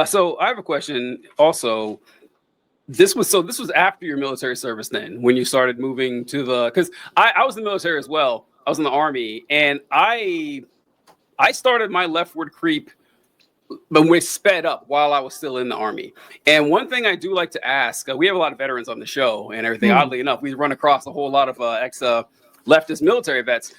So I have a question also. This was after your military service then, when you started moving to the, because I was in the military as well. I was in the Army, and I started my leftward creep, but we sped up while I was still in the Army. And one thing I do like to ask, we have a lot of veterans on the show and everything. Oddly enough, we run across a whole lot of ex leftist military vets.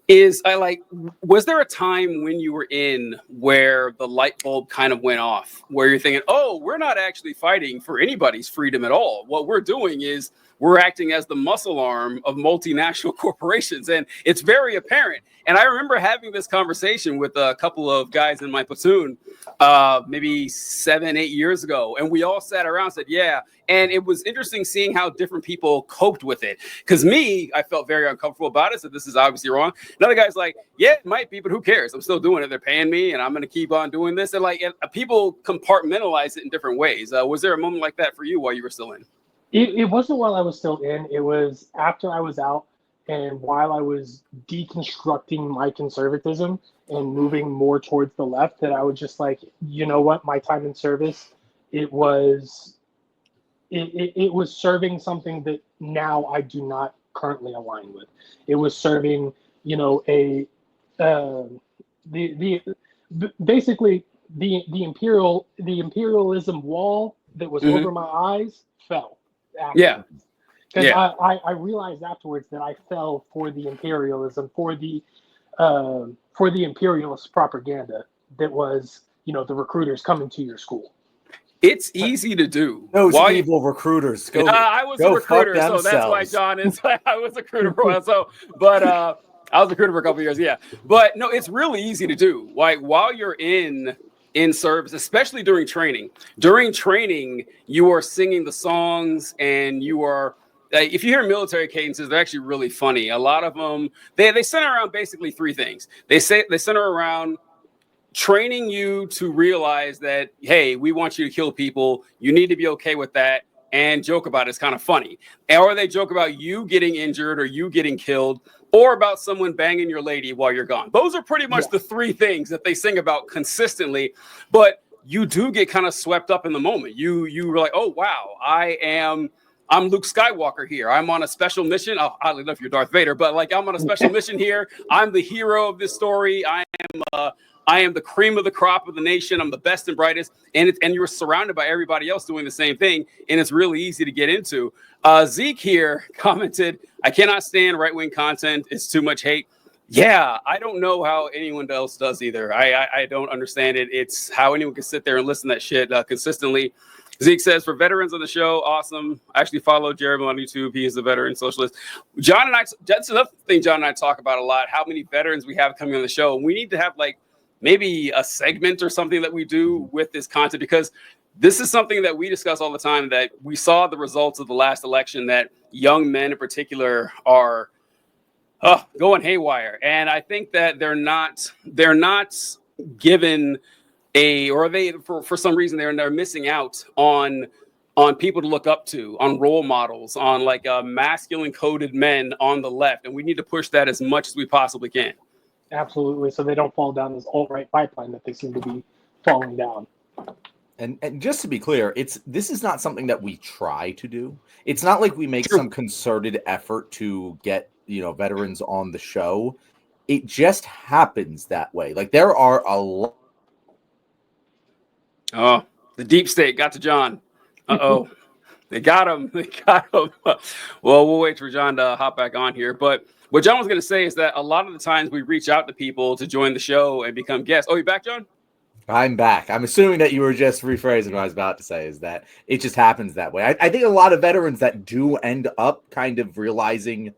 Was there a time when you were in where the light bulb kind of went off, where you're thinking, oh, we're not actually fighting for anybody's freedom at all. What we're doing is we're acting as the muscle arm of multinational corporations. And it's very apparent. And I remember having this conversation with a couple of guys in my platoon, maybe 7-8 years ago. And we all sat around and said, yeah. And it was interesting seeing how different people coped with it. Because I felt very uncomfortable about it. So this is obviously wrong. Another guy's like, yeah, it might be, but who cares? I'm still doing it. They're paying me and I'm going to keep on doing this. And people compartmentalize it in different ways. Was there a moment like that for you while you were still in? It wasn't while I was still in. It was after I was out and while I was deconstructing my conservatism and moving more towards the left that I was just like, you know what, my time in service, it was serving something that now I do not currently align with. It was serving, basically the imperialism wall that was over my eyes fell. Afterwards. Yeah. Because I realized afterwards that I fell for the imperialism, for the imperialist propaganda that was, the recruiters coming to your school. It's easy to do. Those evil recruiters. I was a recruiter, so that's why John is. I was a recruiter for a while. I was a recruiter for a couple of years. Yeah, but no, it's really easy to do. Like while you're in service, especially during training. During training, you are singing the songs, and you are. If you hear military cadences, they're actually really funny. A lot of them, they center around basically three things. They center around training you to realize that, hey, we want you to kill people. You need to be okay with that and joke about it. It's kind of funny. Or they joke about you getting injured or you getting killed or about someone banging your lady while you're gone. Those are pretty much the three things that they sing about consistently. But you do get kind of swept up in the moment. You're like, oh, wow, I'm Luke Skywalker here. I'm on a special mission. Oh, I don't know if you're Darth Vader, but I'm on a special mission here. I'm the hero of this story. I am the cream of the crop of the nation. I'm the best and brightest. And you're surrounded by everybody else doing the same thing. And it's really easy to get into. Zeke here commented, I cannot stand right-wing content. It's too much hate. Yeah, I don't know how anyone else does either. I don't understand it. It's how anyone can sit there and listen to that shit consistently. Zeke says, for veterans on the show, awesome. I actually follow Jeremy on YouTube. He is a veteran socialist. John and I, that's another thing John and I talk about a lot, how many veterans we have coming on the show. We need to have maybe a segment or something that we do with this content, because this is something that we discuss all the time, that we saw the results of the last election, that young men in particular are going haywire. And I think that they're not given for some reason they're missing out on people to look up to, on role models, on masculine coded men on the left. And we need to push that as much as we possibly can. Absolutely. So they don't fall down this alt-right pipeline that they seem to be falling down. And just to be clear, this is not something that we try to do. It's not like we make some concerted effort to get, veterans on the show. It just happens that way. There are a lot. Oh, the deep state got to John. Uh-oh. They got him. Well, we'll wait for John to hop back on here. But what John was going to say is that a lot of the times we reach out to people to join the show and become guests. Oh, you back, John? I'm back. I'm assuming that you were just rephrasing what I was about to say, is that it just happens that way. I think a lot of veterans that do end up kind of realizing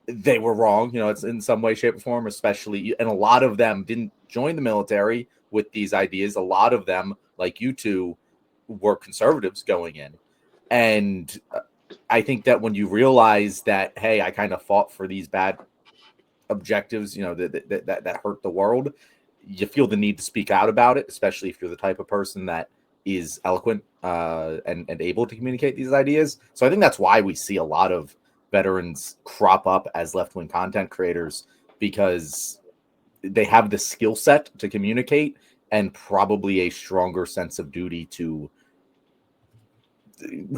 they were wrong, it's in some way, shape, or form, especially, and a lot of them didn't join the military with these ideas. A lot of them, like you two, were conservatives going in. And I think that when you realize that, hey, I kind of fought for these bad objectives, that hurt the world, you feel the need to speak out about it, especially if you're the type of person that is eloquent and able to communicate these ideas. So I think that's why we see a lot of veterans crop up as left-wing content creators, because they have the skill set to communicate and probably a stronger sense of duty to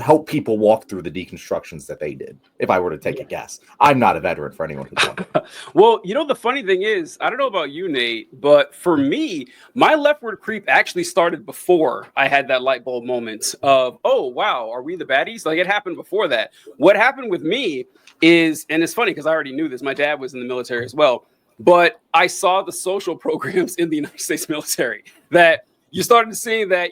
help people walk through the deconstructions that they did. If I were to take a guess, I'm not a veteran, for anyone who's wondering. Well, the funny thing is, I don't know about you, Nate, but for me, my leftward creep actually started before I had that light bulb moment of, oh, wow, are we the baddies? Like, it happened before that. What happened with me is, and it's funny because I already knew this, my dad was in the military as well, but I saw the social programs in the United States military that you started to see that,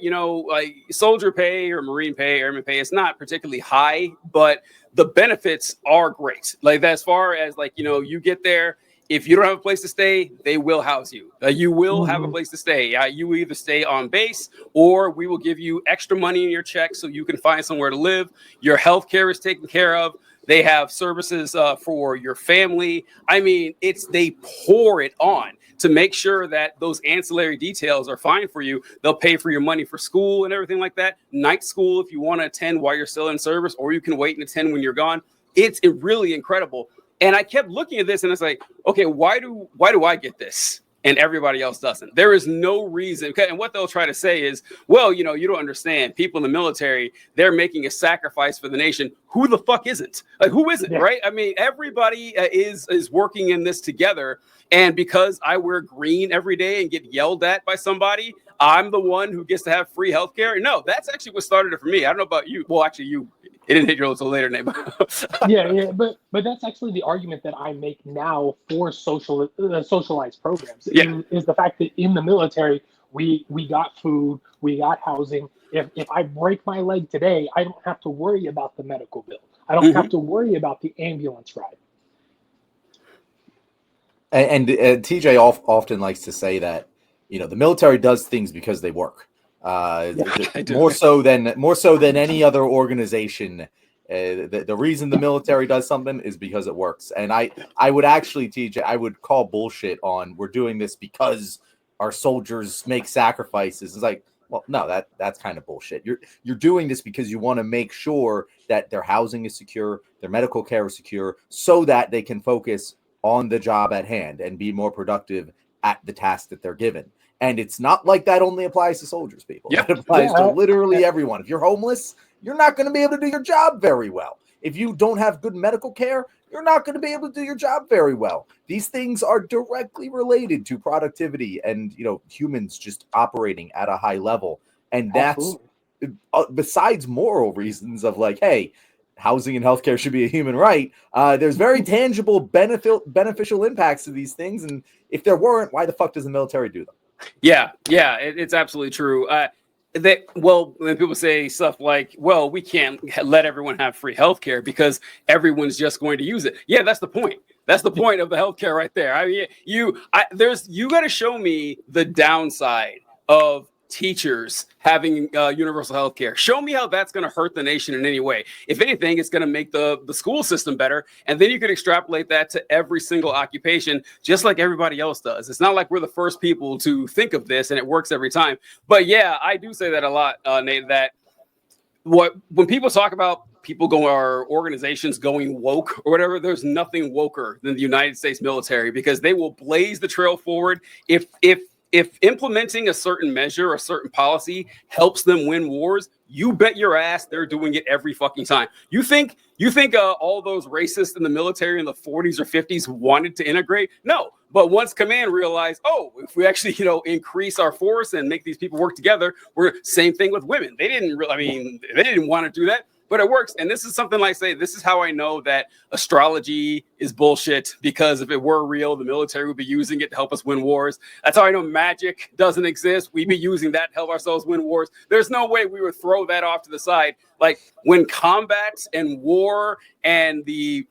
like soldier pay or Marine pay, airman pay, it's not particularly high, but the benefits are great. Like, as far as like, you get there, if you don't have a place to stay, they will house you. You will have a place to stay. You either stay on base or we will give you extra money in your check so you can find somewhere to live. Your health care is taken care of. They have services for your family. I mean, they pour it on to make sure that those ancillary details are fine for you. They'll pay for your money for school and everything like that. Night school, if you want to attend while you're still in service, or you can wait and attend when you're gone. It's really incredible. And I kept looking at this and it's like, okay, why do I get this and everybody else doesn't? There is no reason. And what they'll try to say is, well, you don't understand. People in the military, they're making a sacrifice for the nation. Who the fuck isn't? Like, who isn't, right? I mean, everybody is working in this together. And because I wear green every day and get yelled at by somebody, I'm the one who gets to have free healthcare. No, that's actually what started it for me. I don't know about you. Well, actually, it didn't hit you until later, Nate. yeah, but that's actually the argument that I make now for socialized programs. Is the fact that in the military we got food, we got housing. If I break my leg today, I don't have to worry about the medical bill. I don't have to worry about the ambulance ride. And TJ often likes to say that the military does things because they work. More so than any other organization. The reason the military does something is because it works. And I would actually, TJ, I would call bullshit on we're doing this because our soldiers make sacrifices. It's like, well, no, that's kind of bullshit. You're doing this because you want to make sure that their housing is secure, their medical care is secure, so that they can focus on the job at hand and be more productive at the task that they're given. And it's not like that only applies to soldiers, people. It applies to literally everyone. If you're homeless, you're not going to be able to do your job very well. If you don't have good medical care, you're not going to be able to do your job very well. These things are directly related to productivity and, humans just operating at a high level. And that's besides moral reasons of like, hey, housing and healthcare should be a human right. There's very tangible beneficial impacts to these things. And if there weren't, why the fuck does the military do them? Yeah, it's absolutely true. When people say stuff like, well, we can't let everyone have free healthcare because everyone's just going to use it. Yeah, that's the point. That's the point of the healthcare right there. I mean, you got to show me the downside of teachers having universal health care. Show me how that's going to hurt the nation in any way. If anything, it's going to make the school system better. And then you can extrapolate that to every single occupation, just like everybody else does. It's not like we're the first people to think of this and it works every time. But yeah, I do say that a lot, Nate, that when people talk about our organizations going woke or whatever, there's nothing woker than the United States military, because they will blaze the trail forward. If implementing a certain measure, a certain policy helps them win wars, you bet your ass they're doing it every fucking time. You think all those racists in the military in the 40s or 50s wanted to integrate? No. But once command realized, oh, if we actually, increase our force and make these people work together, same thing with women. They didn't want to do that. But it works. And this is something like, this is how I know that astrology is bullshit, because if it were real, the military would be using it to help us win wars. That's how I know magic doesn't exist. We'd be using that to help ourselves win wars. There's no way we would throw that off to the side. Like, when combat and war and the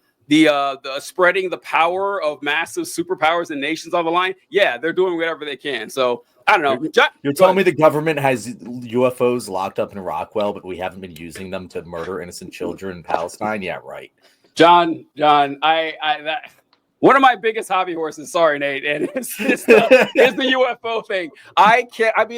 spreading the power of massive superpowers and nations on the line, yeah, they're doing whatever they can. So I don't know. You're telling me the government has UFOs locked up in Rockwell, but we haven't been using them to murder innocent children in Palestine? Yeah, right. John, one of my biggest hobby horses, sorry, Nate, and it's the UFO thing.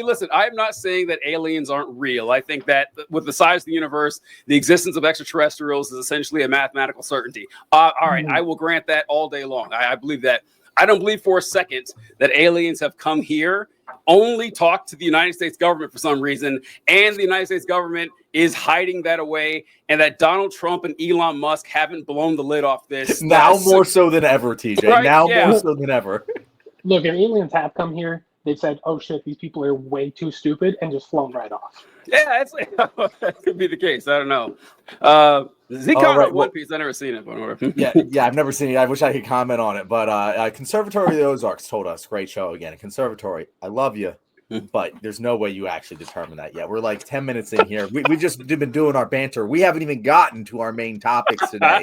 Listen, I'm not saying that aliens aren't real. I think that with the size of the universe, the existence of extraterrestrials is essentially a mathematical certainty. All right, I will grant that all day long. I believe that. I don't believe for a second that aliens have come here only talk to the United States government for some reason, and the United States government is hiding that away, and that Donald Trump and Elon Musk haven't blown the lid off this. Now more so than ever, TJ. Right? Now Yeah. more so than ever. Look, if aliens have come here, they've said, "Oh shit, these people are way too stupid," and just flown right off. Yeah, that could be the case. I don't know. Z comment on One Piece. I've never seen it before. yeah, I've never seen it. I wish I could comment on it. But Conservatory of the Ozarks told us, great show again. Conservatory, I love you, but there's no way you actually determine that yet. We're like 10 minutes in here. We've just been doing our banter. We haven't even gotten to our main topics today.